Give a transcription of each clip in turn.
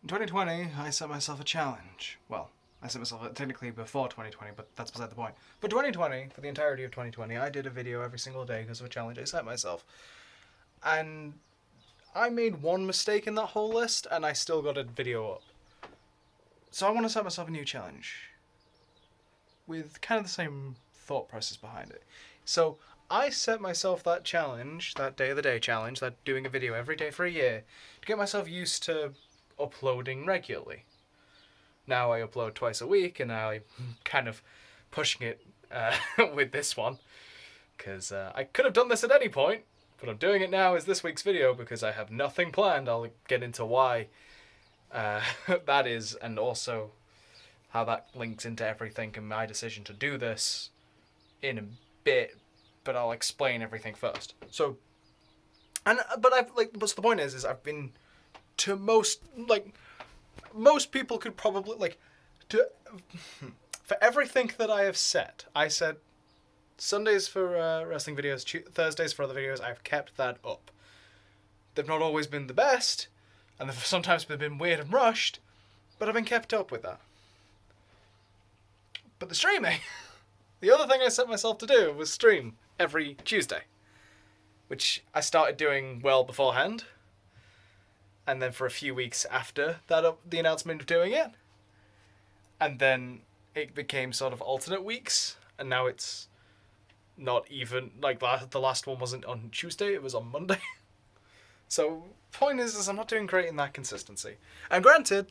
In 2020, I set myself a challenge. Well, I set myself technically before 2020, but that's beside the point. For 2020, for the entirety of 2020, I did a video every single day because of a challenge I set myself. And I made one mistake in that whole list, and I still got a video up. So I want to set myself a new challenge with kind of the same thought process behind it. So I set myself that challenge, that day of the day challenge, that doing a video every day for a year, to get myself used to uploading regularly. Now I upload twice a week, and I'm kind of pushing it with this one, because I could have done this at any point, but I'm doing it now as this week's video because I have nothing planned. I'll get into why that is, and also how that links into everything and my decision to do this in a bit, but I'll explain everything first. So, but the point is I've been to most people could probably for everything that I have set. I said Sundays for wrestling videos, Thursdays for other videos. I've kept that up. They've not always been the best, and they've sometimes been weird and rushed, but I've been kept up with that. But the streaming, the other thing I set myself to do was stream every Tuesday, which I started doing well beforehand, and then for a few weeks after that, the announcement of doing it, and then it became sort of alternate weeks, and now it's not even, the last one wasn't on Tuesday, it was on Monday. So, point is I'm not doing great in that consistency. And granted,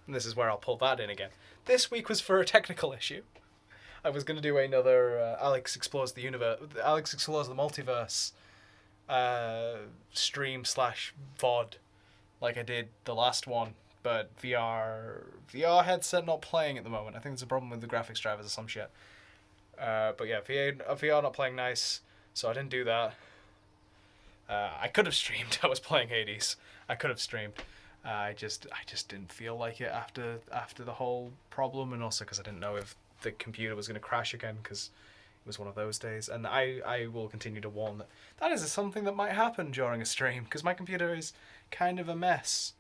and this is where I'll pull that in again, this week was for a technical issue. I was going to do another Alex Explores the Multiverse stream / VOD like I did the last one, but VR headset not playing at the moment. I think there's a problem with the graphics drivers or some shit. But yeah, VR not playing nice, so I didn't do that. I could have streamed. I was playing Hades. I could have streamed. I just didn't feel like it after the whole problem, and also because I didn't know if the computer was going to crash again, because it was one of those days. And I will continue to warn that is something that might happen during a stream, because my computer is kind of a mess.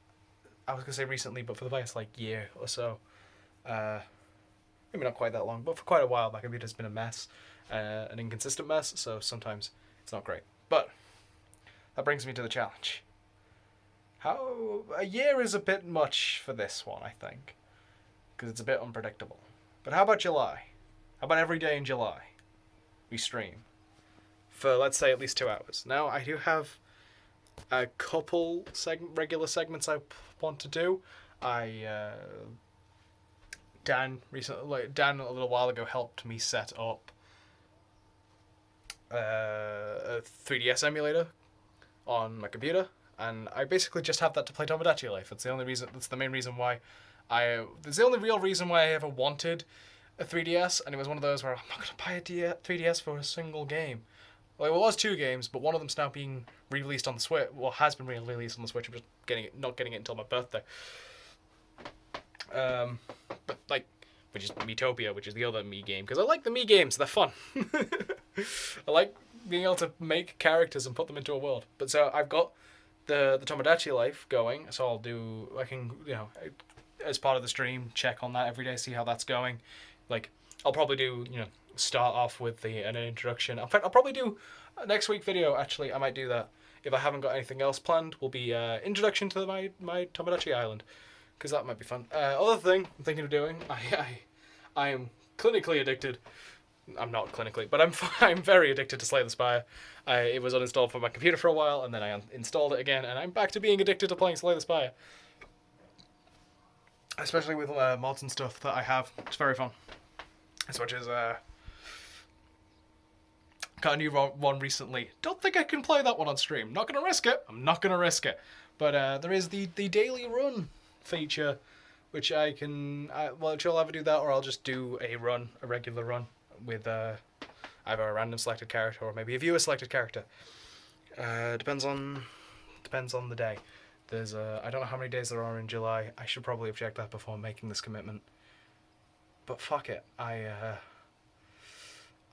I was going to say recently, but for the past year or so, maybe not quite that long, but for quite a while my computer's been a mess, an inconsistent mess, so sometimes it's not great. But that brings me to the challenge. A year is a bit much for this one, I think, because it's a bit unpredictable. But how about July? How about every day in July we stream for, let's say, at least 2 hours? Now, I do have a couple regular segments I want to do. Dan a little while ago helped me set up a 3DS emulator on my computer, and I basically just have that to play Tomodachi Life. That's the only reason. That's the main reason why There's the only real reason why I ever wanted a 3DS, and it was one of those where I'm not going to buy a 3DS for a single game. Well, it was 2 games, but one of them's now being re-released on the Switch. Well, has been re-released on the Switch. I'm just not getting it until my birthday. Which is Miitopia, which is the other Mii game, because I like the Mii games. They're fun. I like being able to make characters and put them into a world. But so I've got the Tomodachi Life going, so I can as part of the stream, check on that every day, see how that's going. I'll probably do, start off with an introduction. In fact, I'll probably do a next week video, actually. I might do that. If I haven't got anything else planned, will be introduction to my Tomodachi Island, because that might be fun. Other thing I'm thinking of doing, I am clinically addicted. I'm not clinically, but I'm very addicted to Slay the Spire. It was uninstalled from my computer for a while, and then I installed it again, and I'm back to being addicted to playing Slay the Spire. Especially with mods and stuff that I have. It's very fun. Such as, got a new one recently. Don't think I can play that one on stream. Not going to risk it. I'm not going to risk it. But there is the daily run feature, which I can... which I'll either do that, or I'll just do a regular run, with either a random selected character or maybe a viewer selected character. Depends on the day. There's I don't know how many days there are in July. I should probably have checked that before making this commitment. But fuck it.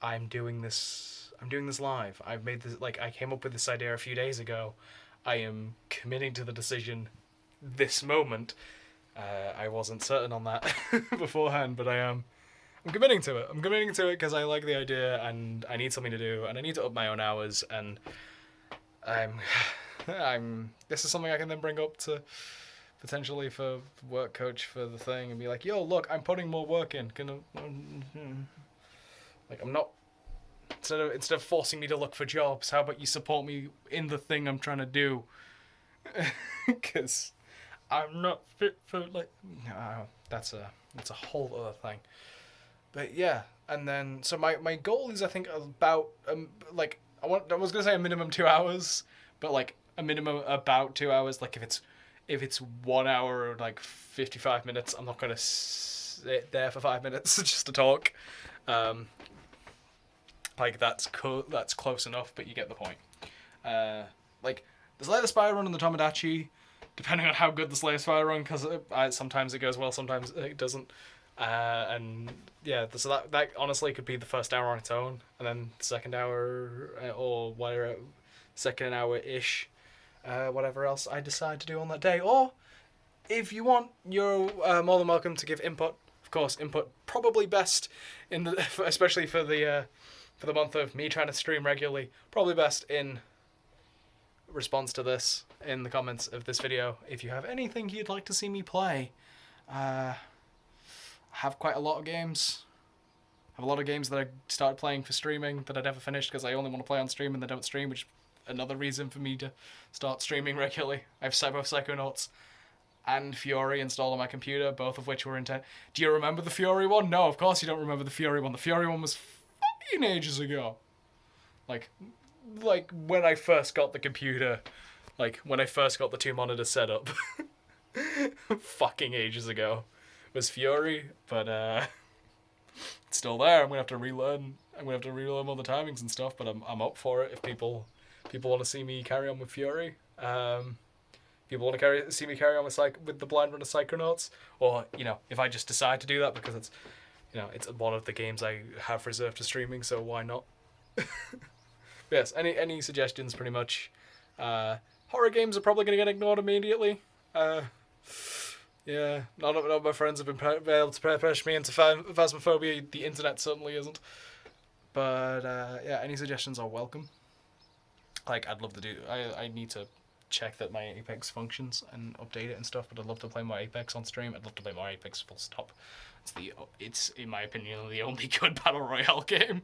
I'm doing this live. I've made this, I came up with this idea a few days ago. I am committing to the decision this moment, I wasn't certain on that beforehand, but I am. I'm committing to it. I'm committing to it because I like the idea, and I need something to do, and I need to up my own hours, and I'm, This is something I can then bring up to potentially for work coach for the thing, and be like, "Yo, look, I'm putting more work in. Like, I'm not instead of forcing me to look for jobs. How about you support me in the thing I'm trying to do? Because I'm not fit for like. That's a whole other thing. But yeah, and then so my goal is I think about like I was gonna say a minimum 2 hours, but like a minimum about 2 hours. Like if it's 1 hour or like 55 minutes, I'm not gonna sit there for 5 minutes just to talk. Like that's close enough, but you get the point. Like the Slay the Spire run and the Tomodachi, depending on how good the Slay the Spire run, because sometimes it goes well, sometimes it doesn't. And yeah, so that honestly could be the first hour on its own, and then the second hour or whatever, second hour ish, whatever else I decide to do on that day. Or if you want, you're more than welcome to give input. Of course, input probably best in the especially for the month of me trying to stream regularly. Probably best in response to this in the comments of this video. If you have anything you'd like to see me play, I have quite a lot of games. I have a lot of games that I started playing for streaming that I never finished because I only want to play on stream and they don't stream, which is another reason for me to start streaming regularly. I have both Psychonauts and Fury installed on my computer, both of which were intense. Do you remember the Fury one? No, of course you don't remember the Fury one. The Fury one was fucking ages ago. Like when I first got the computer, like when I first got the two monitors set up, fucking ages ago, was Fury, but it's still there. I'm gonna have to relearn. I'm gonna have to relearn all the timings and stuff, but I'm up for it if people want to see me carry on with Fury. People want to see me carry on with the blind run of Psychonauts, or if I just decide to do that because it's it's one of the games I have reserved to streaming, so why not? Yes, any suggestions, pretty much. Horror games are probably going to get ignored immediately. Yeah, none of my friends have been able to pressure me into Phasmophobia. The internet certainly isn't. But yeah, any suggestions are welcome. Like, I'd love to do. I need to check that my Apex functions and update it and stuff. But I'd love to play more Apex on stream. I'd love to play more Apex full stop. It's in my opinion the only good battle royale game.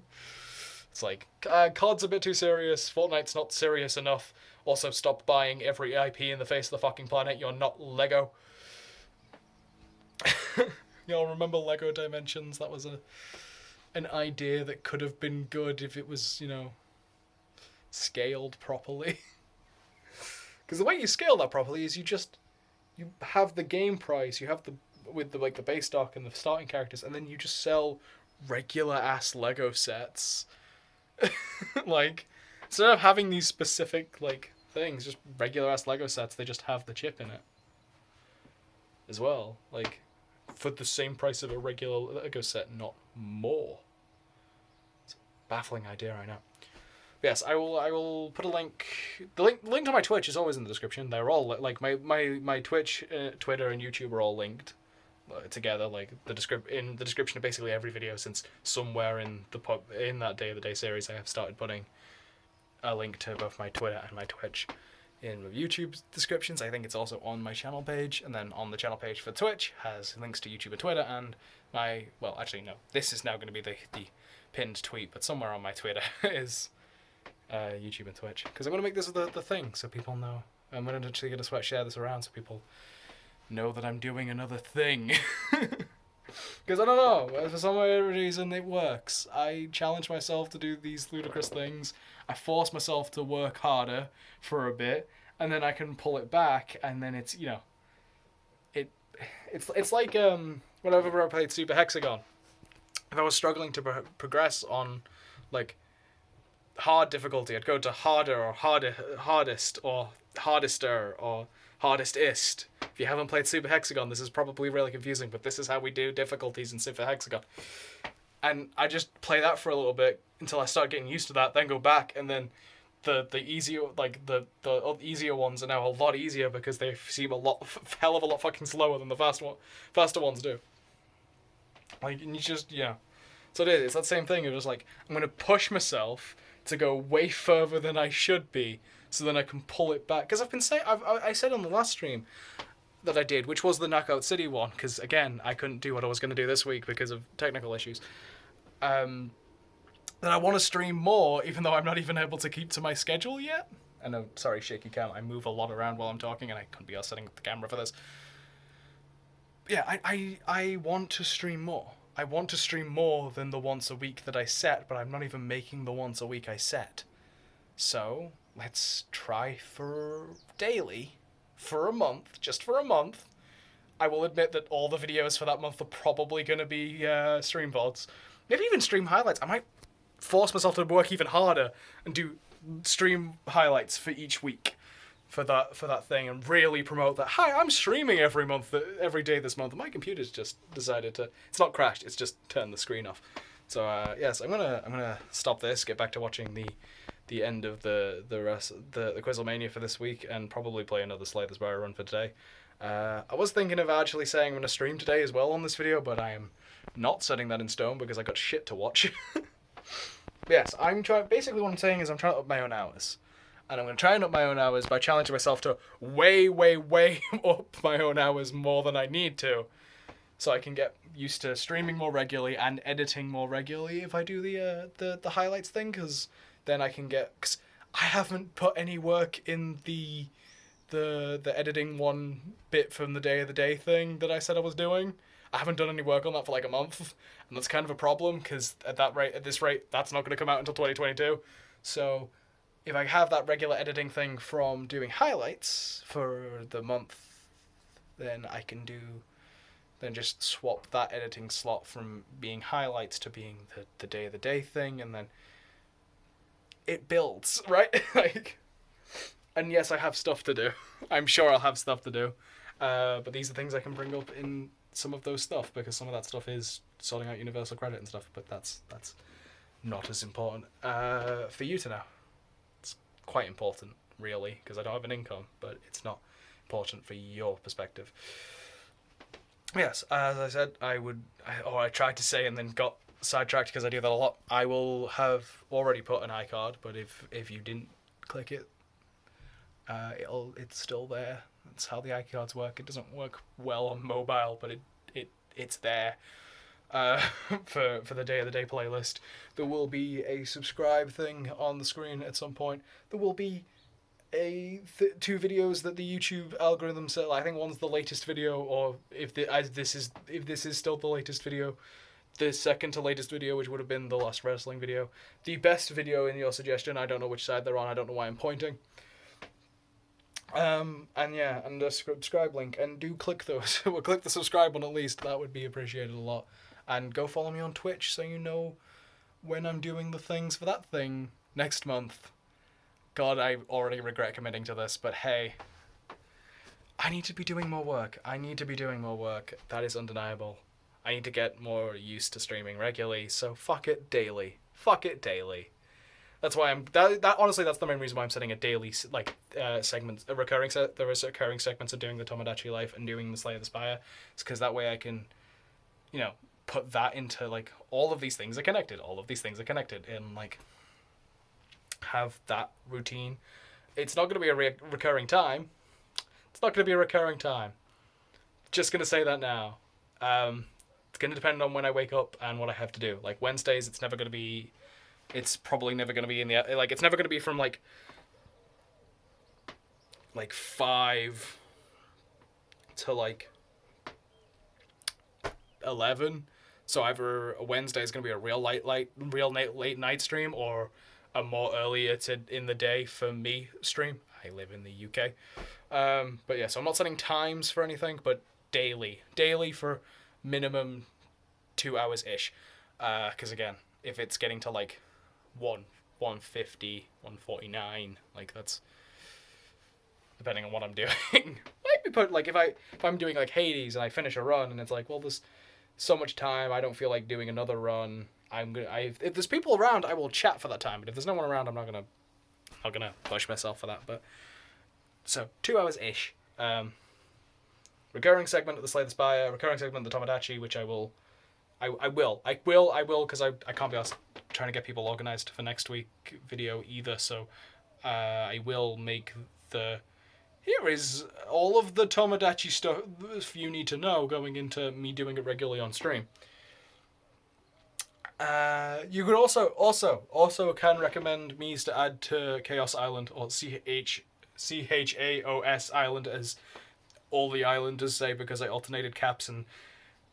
It's like COD's a bit too serious. Fortnite's not serious enough. Also, stop buying every IP in the face of the fucking planet. You're not Lego. Y'all remember Lego Dimensions? That was an idea that could have been good if it was, scaled properly. Because the way you scale that properly is you have the game price, you have the base stock and the starting characters, and then you just sell regular ass Lego sets. Like, instead of having these specific things, just regular ass Lego sets, they just have the chip in it as well. Like, for the same price of a regular Lego set, not more. It's a baffling idea, I know. But yes, I will put a link. The link to my Twitch is always in the description. They're all my Twitch, Twitter, and YouTube are all linked together. Like in the description of basically every video since somewhere in that Day of the Day series I have started putting a link to both my Twitter and my Twitch in YouTube descriptions. I think it's also on my channel page, and then on the channel page for Twitch has links to YouTube and Twitter, and this is now going to be the pinned tweet, but somewhere on my Twitter is YouTube and Twitch, because I'm going to make this the thing so people know. I'm going to actually share this around so people know that I'm doing another thing. Because I don't know, for some reason it works. I challenge myself to do these ludicrous things. I force myself to work harder for a bit, and then I can pull it back, and then it's it's like whenever I played Super Hexagon. If I was struggling to progress on hard difficulty, I'd go to harder or hardest or hardester or hardestist. If you haven't played Super Hexagon, this is probably really confusing, but this is how we do difficulties in Super Hexagon. And I just play that for a little bit until I start getting used to that, then go back, and then the easier, like the easier ones are now a lot easier because they seem hell of a lot fucking slower than the faster ones do. Like, and you just, yeah. So it is. It's that same thing. You're just like, I'm going to push myself to go way further than I should be, so then I can pull it back. Because I've been saying, I said on the last stream that I did, which was the Knockout City one, because again, I couldn't do what I was going to do this week because of technical issues. That I want to stream more, even though I'm not even able to keep to my schedule yet. I know, sorry, shaky cam. I move a lot around while I'm talking, and I couldn't be setting up the camera for this. Yeah, I want to stream more. I want to stream more than the once a week that I set, but I'm not even making the once a week I set. So, let's try for daily, for a month, just for a month. I will admit that all the videos for that month are probably going to be stream VODs. Maybe even stream highlights. I might force myself to work even harder and do stream highlights for each week. For that thing, and really promote that. Hi, I'm streaming every day this month. My computer's just decided to. It's not crashed. It's just turned the screen off. So yes, I'm gonna stop this. Get back to watching the end of the rest the Quizlemania for this week, and probably play another Slay the Spire run for today. I was thinking of actually saying I'm gonna stream today as well on this video, but I am not setting that in stone because I got shit to watch. Yes, I'm trying. Basically, what I'm saying is I'm trying to up my own hours. And I'm going to try and up my own hours by challenging myself to way, way, way up my own hours more than I need to. So I can get used to streaming more regularly and editing more regularly if I do the highlights thing. Because then I can get... Cause I haven't put any work in the editing one bit from the day of the day thing that I said I was doing. I haven't done any work on that for like a month. And that's kind of a problem because at this rate, that's not going to come out until 2022. So... if I have that regular editing thing from doing highlights for the month, then I can just swap that editing slot from being highlights to being the day of the day thing, and then it builds, right? Like, and yes, I have stuff to do. I'm sure I'll have stuff to do, but these are things I can bring up in some of those stuff, because some of that stuff is sorting out universal credit and stuff, but that's not as important for you to know. Quite important, really, because I don't have an income, but it's not important for your perspective. Yes, as I said, I tried to say and then got sidetracked because I do that a lot. I will have already put an iCard, but if you didn't click it, it's still there. That's how the iCards work. It doesn't work well on mobile, but it's there. For the day of the day playlist. There will be a subscribe thing on the screen at some point. There will be two videos that the YouTube algorithm said. I think one's the latest video, or if this is still the latest video, the second to latest video, which would have been the last wrestling video. The best video in your suggestion. I don't know which side they're on. I don't know why I'm pointing. And yeah, and a subscribe link, and do click those. Well, click the subscribe one at least. That would be appreciated a lot. And go follow me on Twitch so you know when I'm doing the things for that thing next month. God, I already regret committing to this, but hey, I need to be doing more work. That is undeniable. I need to get more used to streaming regularly, so fuck it daily. That's why honestly, that's the main reason why I'm setting a daily, segment, recurring segments of doing the Tomodachi Life and doing the Slay of the Spire. It's because that way I can, put that into, all of these things are connected, and, have that routine. It's not going to be a recurring time. Just going to say that now. It's going to depend on when I wake up and what I have to do. Like, Wednesdays, it's probably never going to be it's never going to be from, 5 to, 11. So either a Wednesday is going to be a real late night stream, or a more earlier in the day for me stream. I live in the UK. But yeah, so I'm not setting times for anything, but daily for minimum 2 hours-ish. Because again, if it's getting to 150, 149, that's depending on what I'm doing. Might be put if I'm doing Hades and I finish a run and it's well, there's so much time, I don't feel like doing another run. If there's people around, I will chat for that time. But if there's no one around, I'm not gonna I'm not gonna push myself for that, but so 2 hours-ish. Recurring segment of the Slay the Spire, recurring segment of the Tomodachi, which I will, because I can't be asked trying to get people organized for next week video either. So I will make the. Here is all of the Tomodachi stuff you need to know going into me doing it regularly on stream. You could also can recommend me to add to Chaos Island, or CHAOS Island, as all the islanders say, because I alternated caps, and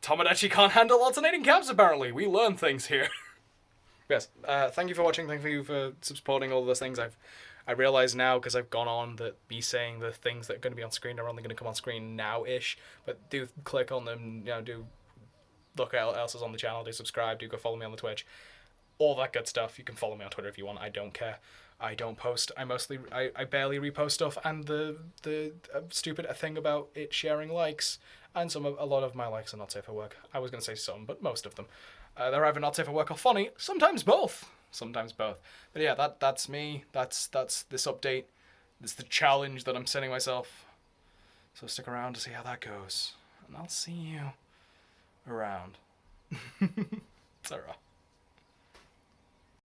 Tomodachi can't handle alternating caps apparently. We learn things here. Yes. Thank you for watching. Thank you for supporting all those things. I realize now, because I've gone on, that me saying the things that are going to be on screen are only going to come on screen now-ish, but do click on them, do look at what else is on the channel, do subscribe, do go follow me on the Twitch, all that good stuff. You can follow me on Twitter if you want. I don't care. I don't post. I barely repost stuff, and the stupid thing about it sharing likes, and a lot of my likes are not safe for work. I was going to say some, but most of them. They're either not safe for work or funny, sometimes both. But yeah, that's me. That's this update. This is the challenge that I'm setting myself. So stick around to see how that goes. And I'll see you around. Ta-ra.